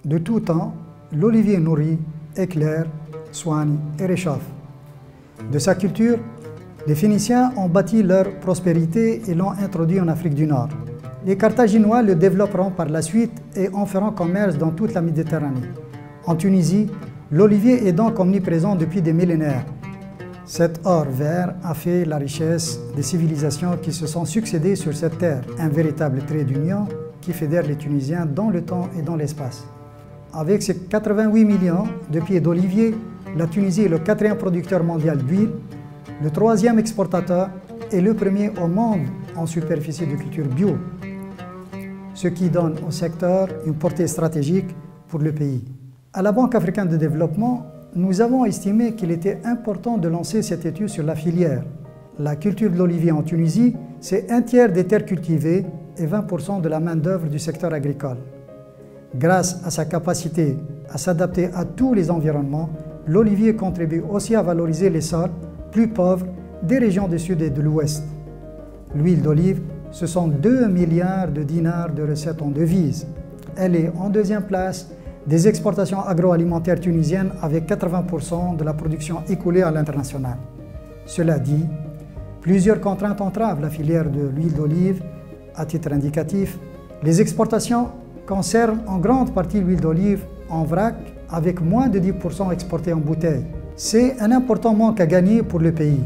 De tout temps, l'olivier nourrit, éclaire, soigne et réchauffe. De sa culture, les Phéniciens ont bâti leur prospérité et l'ont introduit en Afrique du Nord. Les Carthaginois le développeront par la suite et en feront commerce dans toute la Méditerranée. En Tunisie, l'olivier est donc omniprésent depuis des millénaires. Cet or vert a fait la richesse des civilisations qui se sont succédées sur cette terre, un véritable trait d'union qui fédère les Tunisiens dans le temps et dans l'espace. Avec ses 88 millions de pieds d'olivier, la Tunisie est le 4e producteur mondial d'huile, le 3e exportateur et le premier au monde en superficie de culture bio, ce qui donne au secteur une portée stratégique pour le pays. À la Banque africaine de développement, nous avons estimé qu'il était important de lancer cette étude sur la filière. La culture de l'olivier en Tunisie, c'est 1/3 des terres cultivées et 20% de la main-d'œuvre du secteur agricole. Grâce à sa capacité à s'adapter à tous les environnements, l'olivier contribue aussi à valoriser les sols plus pauvres des régions du sud et de l'ouest. L'huile d'olive, ce sont 2 milliards de dinars de recettes en devises. Elle est en 2e place des exportations agroalimentaires tunisiennes avec 80% de la production écoulée à l'international. Cela dit, plusieurs contraintes entravent la filière de l'huile d'olive. À titre indicatif, les exportations concernent en grande partie l'huile d'olive en vrac avec moins de 10% exportés en bouteille. C'est un important manque à gagner pour le pays.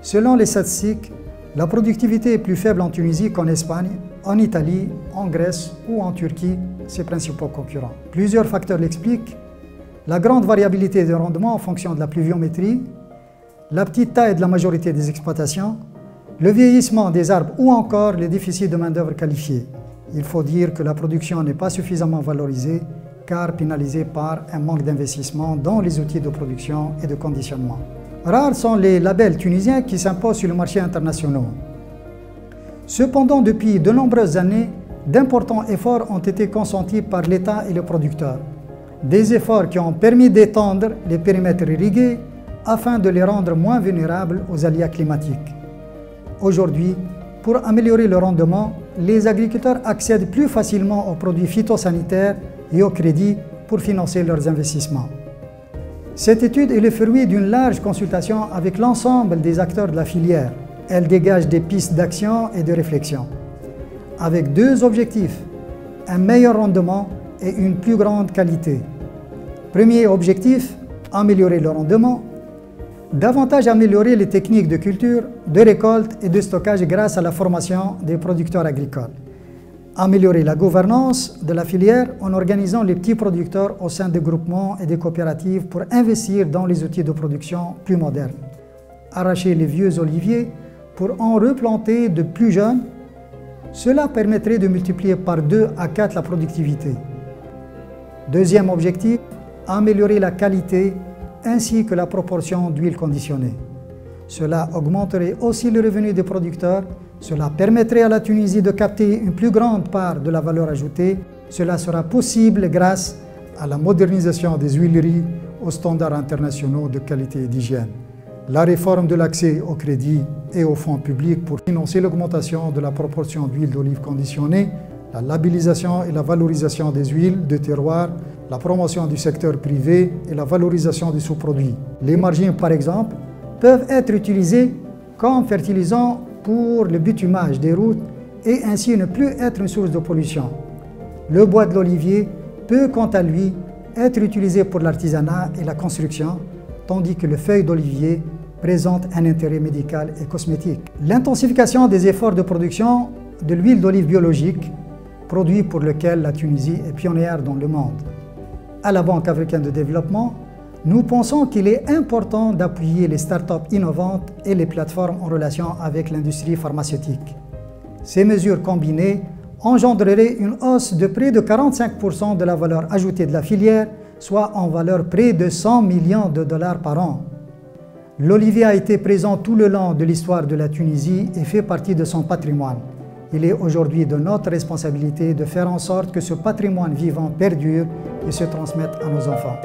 Selon les statistiques, la productivité est plus faible en Tunisie qu'en Espagne, en Italie, en Grèce ou en Turquie, ses principaux concurrents. Plusieurs facteurs l'expliquent. La grande variabilité des rendements en fonction de la pluviométrie, la petite taille de la majorité des exploitations, le vieillissement des arbres ou encore les déficits de main-d'œuvre qualifiée. Il faut dire que la production n'est pas suffisamment valorisée car pénalisée par un manque d'investissement dans les outils de production et de conditionnement. Rares sont les labels tunisiens qui s'imposent sur le marché international. Cependant, depuis de nombreuses années, d'importants efforts ont été consentis par l'État et les producteurs. Des efforts qui ont permis d'étendre les périmètres irrigués afin de les rendre moins vulnérables aux aléas climatiques. Aujourd'hui, pour améliorer le rendement, les agriculteurs accèdent plus facilement aux produits phytosanitaires et au crédit pour financer leurs investissements. Cette étude est le fruit d'une large consultation avec l'ensemble des acteurs de la filière. Elle dégage des pistes d'action et de réflexion, avec 2 objectifs, un meilleur rendement et une plus grande qualité. Premier objectif, améliorer le rendement. Davantage améliorer les techniques de culture, de récolte et de stockage grâce à la formation des producteurs agricoles. Améliorer la gouvernance de la filière en organisant les petits producteurs au sein des groupements et des coopératives pour investir dans les outils de production plus modernes. Arracher les vieux oliviers pour en replanter de plus jeunes, cela permettrait de multiplier par 2 à 4 la productivité. Deuxième objectif, améliorer la qualité ainsi que la proportion d'huile conditionnée. Cela augmenterait aussi le revenu des producteurs, cela permettrait à la Tunisie de capter une plus grande part de la valeur ajoutée. Cela sera possible grâce à la modernisation des huileries aux standards internationaux de qualité et d'hygiène. La réforme de l'accès au crédit et aux fonds publics pour financer l'augmentation de la proportion d'huile d'olive conditionnée, la labellisation et la valorisation des huiles de terroir, la promotion du secteur privé et la valorisation des sous-produits. Les margines, par exemple, peuvent être utilisés comme fertilisants pour le bitumage des routes et ainsi ne plus être une source de pollution. Le bois de l'olivier peut quant à lui être utilisé pour l'artisanat et la construction, tandis que le feuille d'olivier présente un intérêt médical et cosmétique. L'intensification des efforts de production de l'huile d'olive biologique, produit pour lequel la Tunisie est pionnière dans le monde. À la Banque africaine de développement, nous pensons qu'il est important d'appuyer les startups innovantes et les plateformes en relation avec l'industrie pharmaceutique. Ces mesures combinées engendreraient une hausse de près de 45% de la valeur ajoutée de la filière, soit en valeur près de 100 millions de dollars par an. L'olivier a été présent tout le long de l'histoire de la Tunisie et fait partie de son patrimoine. Il est aujourd'hui de notre responsabilité de faire en sorte que ce patrimoine vivant perdure et se transmette à nos enfants.